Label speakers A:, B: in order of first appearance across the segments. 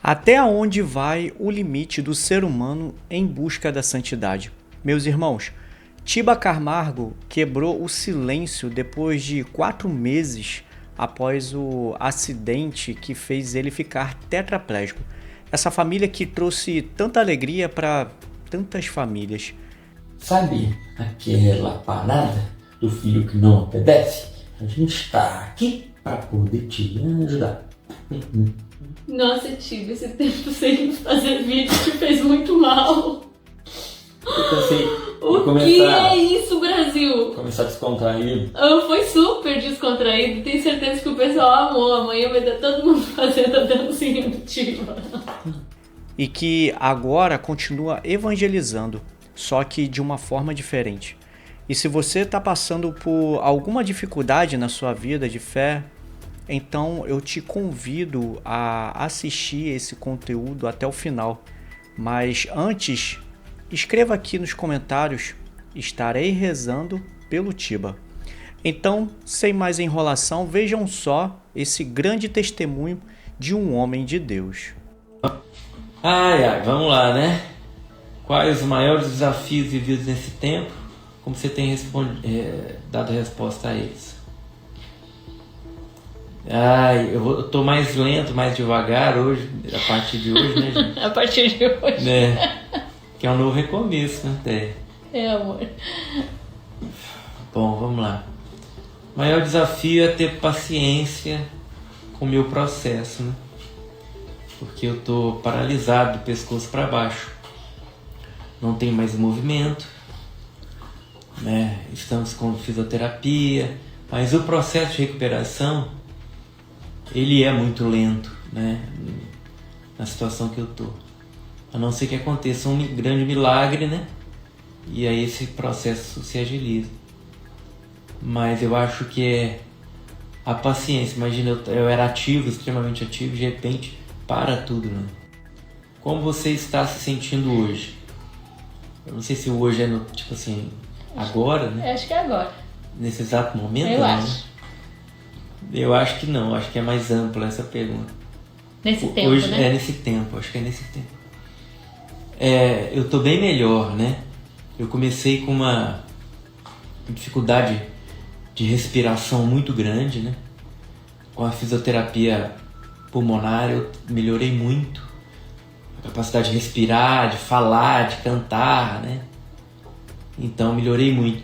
A: Até onde vai o limite do ser humano em busca da santidade? Meus irmãos, Tiba Camargo quebrou o silêncio depois de 4 meses após o acidente que fez ele ficar tetraplégico. Essa família que trouxe tanta alegria para tantas famílias.
B: Sabe aquela parada do filho que não obedece? A gente está aqui para poder te ajudar.
C: Nossa, Tiba, esse tempo sem fazer vídeo te fez muito mal.
B: Eu pensei
C: O que é isso, Brasil?
B: Começar a descontrair.
C: Foi super descontraído. Tenho certeza que o pessoal amou. Amanhã vai dar todo mundo fazendo a dancinha do Tiba.
A: E que agora continua evangelizando, só que de uma forma diferente. E se você está passando por alguma dificuldade na sua vida de fé, então eu te convido a assistir esse conteúdo até o final. Mas antes, escreva aqui nos comentários: estarei rezando pelo Tiba. Então, sem mais enrolação, vejam só esse grande testemunho de um homem de Deus.
B: Vamos lá, né? Quais os maiores desafios vividos nesse tempo? Como você tem dado resposta a eles? Eu tô mais lento, mais devagar hoje, a partir de hoje, né, gente?
C: A partir de hoje.
B: Né? Que é um novo recomeço, né?
C: Amor.
B: Bom, vamos lá. O maior desafio é ter paciência com o meu processo, né? Porque eu tô paralisado do pescoço para baixo. Não tem mais movimento, né? Estamos com fisioterapia, mas o processo de recuperação ele é muito lento, né? Na situação que eu tô. A não ser que aconteça um grande milagre, né? E aí esse processo se agiliza. Mas eu acho que é a paciência. Imagina, eu era ativo, extremamente ativo, de repente para tudo, né? Como você está se sentindo hoje? Eu não sei se o hoje é no, tipo assim, agora, né?
C: Acho que é agora.
B: Nesse exato momento,
C: eu
B: né?
C: acho.
B: Eu acho que não, acho que é mais ampla essa pergunta.
C: Nesse tempo,
B: hoje,
C: né?
B: É nesse tempo, acho que é nesse tempo. Eu tô bem melhor, né? Eu comecei com uma dificuldade de respiração muito grande, né? Com a fisioterapia pulmonar eu melhorei muito. A capacidade de respirar, de falar, de cantar, né? Então melhorei muito.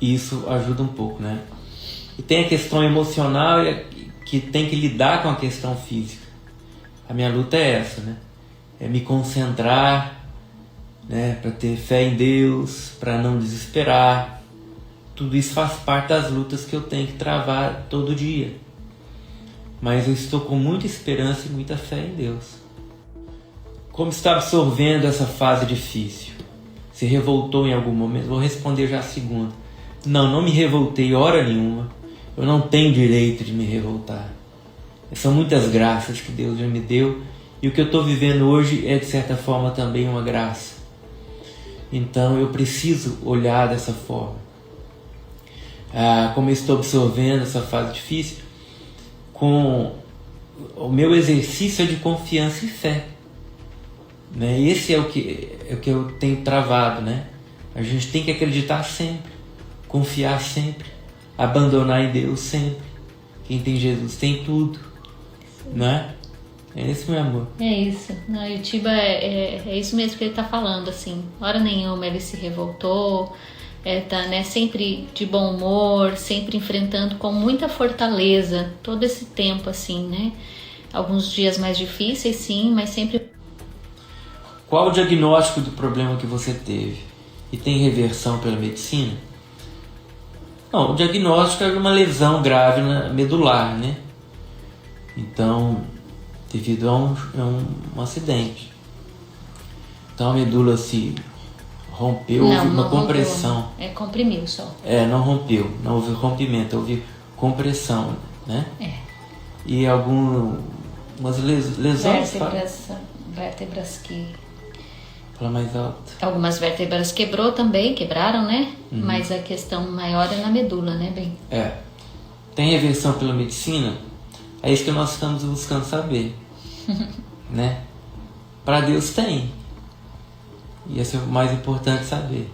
B: E isso ajuda um pouco, né? E tem a questão emocional que tem que lidar com a questão física. A minha luta é essa, né? É me concentrar, né? Para ter fé em Deus, para não desesperar. Tudo isso faz parte das lutas que eu tenho que travar todo dia. Mas eu estou com muita esperança e muita fé em Deus. Como está absorvendo essa fase difícil? Se revoltou em algum momento? Vou responder já a segunda. Não me revoltei hora nenhuma. Eu não tenho direito de me revoltar. São muitas graças que Deus já me deu. E o que eu estou vivendo hoje é, de certa forma, também uma graça. Então eu preciso olhar dessa forma. Como eu estou absorvendo essa fase difícil, com o meu exercício de confiança e fé. Né? Esse é o que eu tenho travado. Né? A gente tem que acreditar sempre, confiar sempre, abandonar em Deus sempre. Quem tem Jesus tem tudo. Não é? É esse, meu amor.
C: É isso. Não, e o Tiba é isso mesmo que ele tá falando, assim. Hora nenhuma ele se revoltou. Tá, né, sempre de bom humor, sempre enfrentando com muita fortaleza todo esse tempo, assim, né? Alguns dias mais difíceis, sim, mas sempre...
B: Qual o diagnóstico do problema que você teve? E tem reversão pela medicina? Não, o diagnóstico é uma lesão grave medular, né? Então, devido a um acidente. Então a medula se rompeu, houve uma compressão.
C: Comprimiu só.
B: Não rompeu, não houve rompimento, houve compressão, né? E algumas lesões...
C: Vértebras que...
B: Fala mais alto.
C: Algumas vértebras quebraram, né? Uhum. Mas a questão maior é na medula, né, bem?
B: Tem reversão pela medicina? É isso que nós estamos buscando saber. né? Para Deus tem. E esse é o mais importante saber.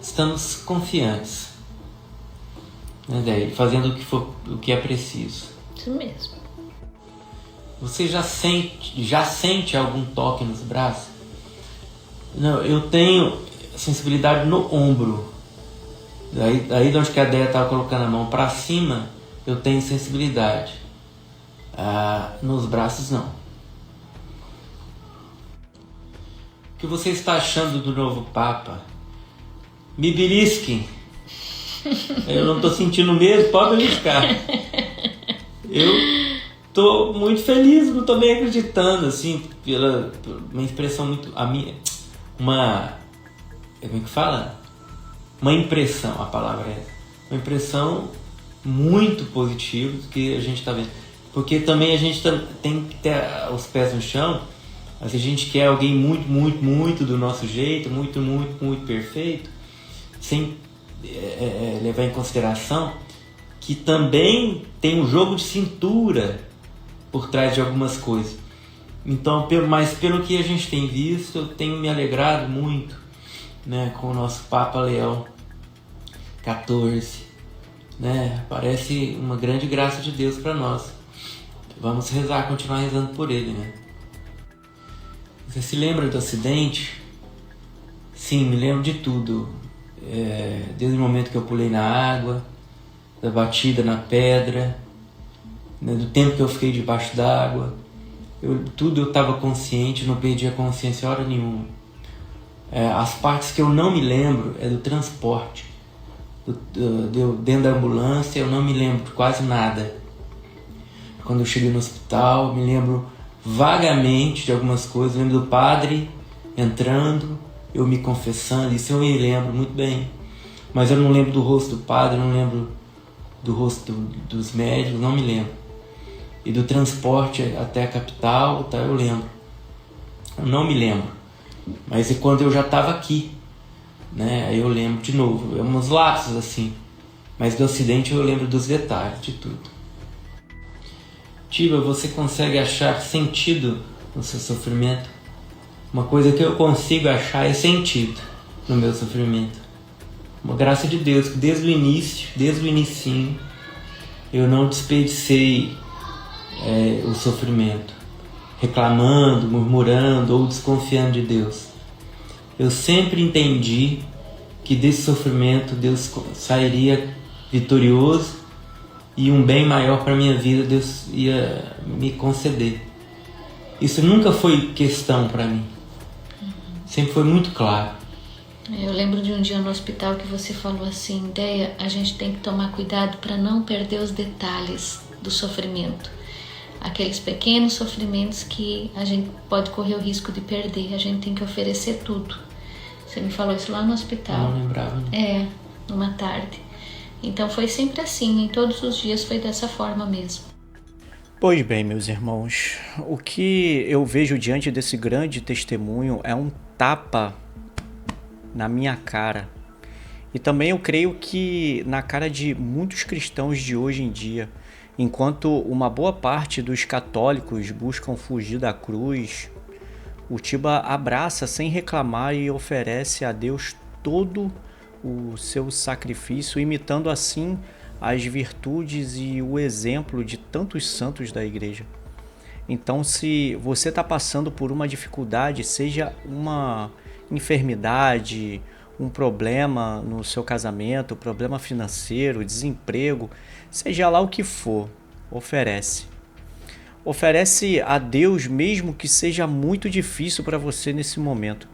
B: Estamos confiantes, né, daí, fazendo o que é preciso.
C: Isso mesmo.
B: Você já sente algum toque nos braços? Não, eu tenho sensibilidade no ombro. Daí de onde que a Déia estava colocando a mão para cima, eu tenho sensibilidade. Nos braços não. O que você está achando do novo Papa? Me belisquem. Eu não estou sentindo mesmo, pode beliscar. Eu estou muito feliz, não estou nem acreditando, assim, pela uma expressão muito... como é que fala? Uma impressão, a palavra é essa. Uma impressão muito positiva do que a gente está vendo. Porque também a gente tem que ter os pés no chão. Se a gente quer alguém muito, muito, muito do nosso jeito, muito, muito, muito perfeito, sem levar em consideração que também tem um jogo de cintura por trás de algumas coisas. Então, mas pelo que a gente tem visto, eu tenho me alegrado muito, né, com o nosso Papa Leão XIV, né? Parece uma grande graça de Deus para nós. Vamos rezar, continuar rezando por ele, né? Você se lembra do acidente? Sim, me lembro de tudo. Desde o momento que eu pulei na água, da batida na pedra, né, do tempo que eu fiquei debaixo d'água. Tudo eu estava consciente, não perdi a consciência hora nenhuma. As partes que eu não me lembro é do transporte. Dentro da ambulância eu não me lembro de quase nada. Quando eu cheguei no hospital, me lembro vagamente de algumas coisas. Lembro do padre entrando, eu me confessando, isso eu me lembro muito bem. Mas eu não lembro do rosto do padre, não lembro do rosto dos médicos, não me lembro. E do transporte até a capital, tá, eu lembro. Eu não me lembro. Mas é quando eu já estava aqui, né? Aí eu lembro de novo. Uns lapsos assim. Mas do acidente eu lembro dos detalhes, de tudo. Tiba, você consegue achar sentido no seu sofrimento? Uma coisa que eu consigo achar é sentido no meu sofrimento. Uma graça de Deus que desde o inicinho, eu não desperdicei o sofrimento, reclamando, murmurando ou desconfiando de Deus. Eu sempre entendi que desse sofrimento Deus sairia vitorioso e um bem maior para a minha vida Deus ia me conceder. Isso nunca foi questão para mim. Sempre foi muito claro.
C: Eu lembro de um dia no hospital que você falou assim: Déia, a gente tem que tomar cuidado para não perder os detalhes do sofrimento. Aqueles pequenos sofrimentos que a gente pode correr o risco de perder. A gente tem que oferecer tudo. Você me falou isso lá no hospital.
B: Não lembrava. Não.
C: Numa tarde. Então foi sempre assim, em todos os dias foi dessa forma mesmo.
A: Pois bem, meus irmãos, o que eu vejo diante desse grande testemunho é um tapa na minha cara. E também eu creio que na cara de muitos cristãos de hoje em dia, enquanto uma boa parte dos católicos buscam fugir da cruz, o Tiba abraça sem reclamar e oferece a Deus todo o seu sacrifício, imitando assim as virtudes e o exemplo de tantos santos da igreja. Então, se você está passando por uma dificuldade, seja uma enfermidade, um problema no seu casamento, problema financeiro, desemprego, seja lá o que for, oferece. Oferece a Deus mesmo que seja muito difícil para você nesse momento.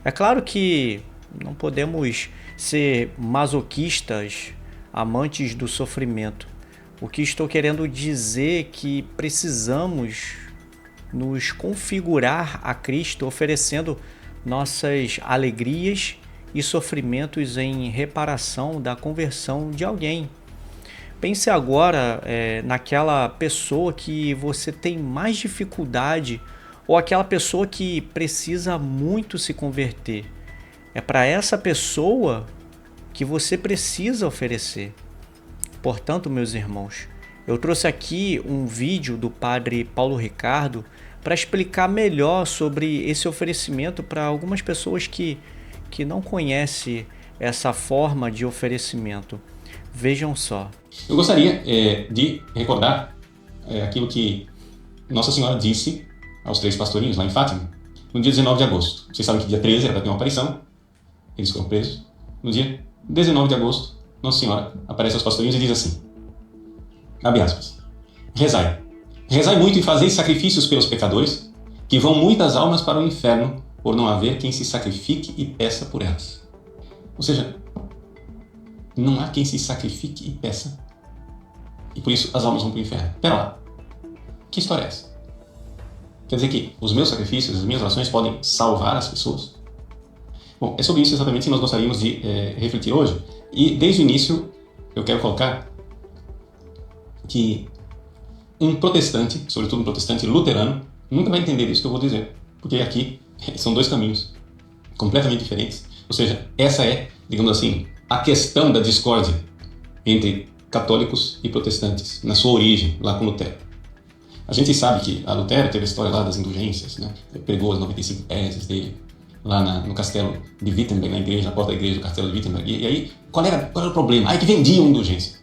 A: É claro que não podemos ser masoquistas, amantes do sofrimento. O que estou querendo dizer é que precisamos nos configurar a Cristo, oferecendo nossas alegrias e sofrimentos em reparação da conversão de alguém. Pense agora naquela pessoa que você tem mais dificuldade ou aquela pessoa que precisa muito se converter. É para essa pessoa que você precisa oferecer. Portanto, meus irmãos, Eu trouxe aqui um vídeo do padre Paulo Ricardo para explicar melhor sobre esse oferecimento para algumas pessoas que não conhecem essa forma de oferecimento. Vejam só.
D: Eu gostaria de recordar aquilo que Nossa Senhora disse aos 3 pastorinhos lá em Fátima, no dia 19 de agosto. Vocês sabem que dia 13 era para ter uma aparição, eles foram presos. No dia 19 de agosto, Nossa Senhora aparece aos pastorinhos e diz assim, abre aspas, rezai. Rezai muito e fazei sacrifícios pelos pecadores, que vão muitas almas para o inferno, por não haver quem se sacrifique e peça por elas. Ou seja, não há quem se sacrifique e peça, e por isso as almas vão para o inferno. Pera lá, que história é essa? Quer dizer que os meus sacrifícios, as minhas orações podem salvar as pessoas? Bom, é sobre isso exatamente que nós gostaríamos de refletir hoje. E desde o início eu quero colocar que um protestante, sobretudo um protestante luterano, nunca vai entender isso que eu vou dizer. Porque aqui são 2 caminhos completamente diferentes. Ou seja, essa é, digamos assim, a questão da discórdia entre católicos e protestantes, na sua origem, lá com Lutero. A gente sabe que a Lutero teve a história lá das indulgências, né? Ele pregou as 95 teses dele lá no castelo de Wittenberg, na igreja, na porta da igreja do castelo de Wittenberg. E aí, qual era o problema? Ah, é que vendiam indulgência.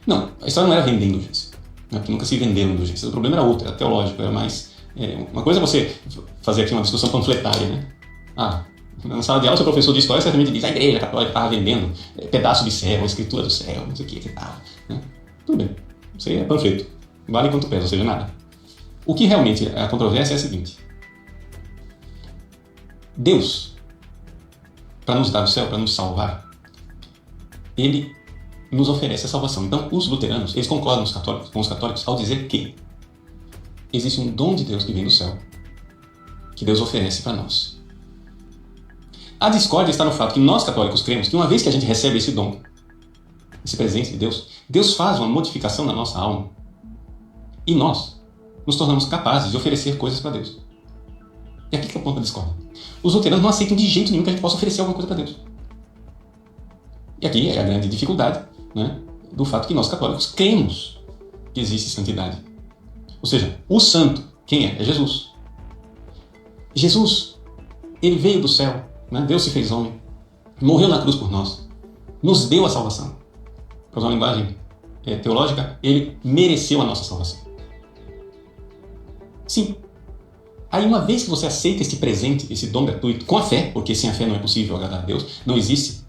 D: Não, a história não era vender indulgência, né? Porque nunca se venderam indulgência. O problema era outro, era teológico, era mais... uma coisa é você fazer aqui uma discussão panfletária, né? Na sala de aula, o seu professor de história certamente diz a igreja católica estava vendendo pedaço de céu, a escritura do céu, não sei o que tal. Né? Tudo bem, isso aí é panfleto, vale quanto pesa, ou seja, nada. O que realmente a controvérsia é a seguinte: Deus, para nos dar o céu, para nos salvar, Ele nos oferece a salvação. Então, os luteranos, eles concordam com os católicos ao dizer que existe um dom de Deus que vem do céu, que Deus oferece para nós. A discórdia está no fato que nós católicos cremos que uma vez que a gente recebe esse dom, esse presente de Deus, Deus faz uma modificação na nossa alma e nós nos tornamos capazes de oferecer coisas para Deus. E aqui que é o ponto da discórdia. Os luteranos não aceitam de jeito nenhum que a gente possa oferecer alguma coisa para Deus. E aqui é a grande dificuldade, né, do fato que nós católicos cremos que existe santidade. Ou seja, o santo, quem é? É Jesus. Jesus, ele veio do céu, né? Deus se fez homem, morreu na cruz por nós, nos deu a salvação. Para usar uma linguagem teológica, ele mereceu a nossa salvação. Sim. Aí, uma vez que você aceita este presente, esse dom gratuito, com a fé, porque sem a fé não é possível agradar a Deus, não existe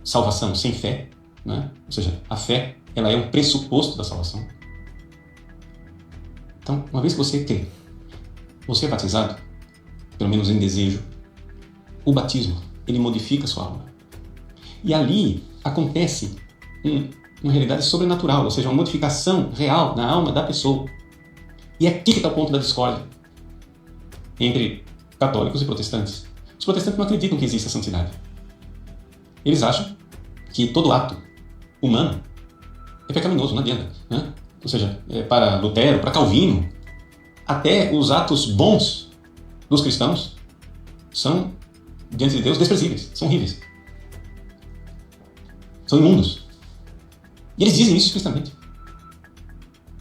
D: salvação sem fé, né? Ou seja, a fé ela é um pressuposto da salvação. Então, uma vez que você crê, você é batizado, pelo menos em desejo, o batismo, ele modifica a sua alma. E ali acontece uma realidade sobrenatural, ou seja, uma modificação real na alma da pessoa. E é aqui que está o ponto da discórdia entre católicos e protestantes. Os protestantes não acreditam que exista santidade. Eles acham que todo ato humano é pecaminoso, não adianta, né? Ou seja, para Lutero, para Calvino, até os atos bons dos cristãos são, diante de Deus, desprezíveis, são horríveis. São imundos. E eles dizem isso explicitamente.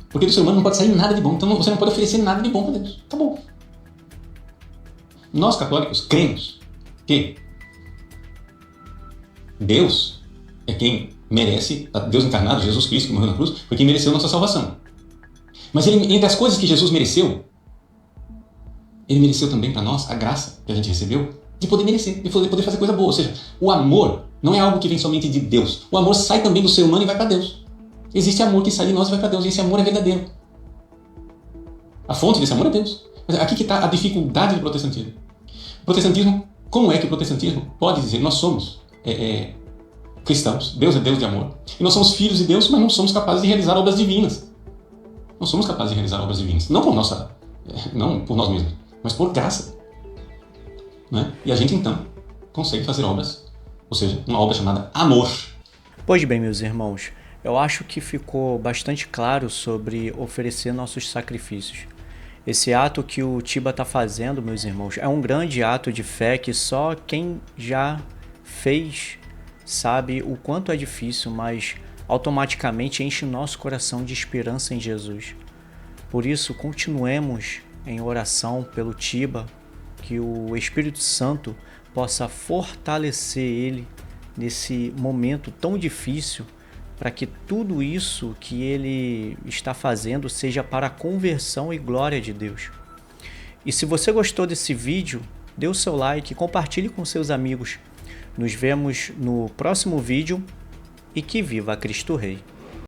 D: Porque do ser humano não pode sair nada de bom, então você não pode oferecer nada de bom para Deus. Acabou. Nós católicos cremos que Deus é quem merece, Deus encarnado, Jesus Cristo que morreu na cruz, foi quem mereceu nossa salvação. Mas ele, entre as coisas que Jesus mereceu, ele mereceu também para nós a graça que a gente recebeu de poder merecer, de poder fazer coisa boa. Ou seja, o amor não é algo que vem somente de Deus. O amor sai também do ser humano e vai para Deus. Existe amor que sai de nós e vai para Deus, e esse amor é verdadeiro. A fonte desse amor é Deus. Mas aqui que está a dificuldade do protestantismo. O protestantismo, como é que o protestantismo pode dizer que nós somos cristãos, Deus é Deus de amor, e nós somos filhos de Deus, mas não somos capazes de realizar obras divinas. Não somos capazes de realizar obras divinas. Não por nós mesmos, mas por graça. Né? E a gente, então, consegue fazer obras, ou seja, uma obra chamada amor.
A: Pois bem, meus irmãos, eu acho que ficou bastante claro sobre oferecer nossos sacrifícios. Esse ato que o Tiba está fazendo, meus irmãos, é um grande ato de fé que só quem já fez sabe o quanto é difícil, mas automaticamente enche nosso coração de esperança em Jesus. Por isso, continuemos em oração pelo Tiba, que o Espírito Santo possa fortalecer ele nesse momento tão difícil, para que tudo isso que ele está fazendo seja para a conversão e glória de Deus. E se você gostou desse vídeo, dê o seu like e compartilhe com seus amigos. Nos vemos no próximo vídeo e que viva Cristo Rei!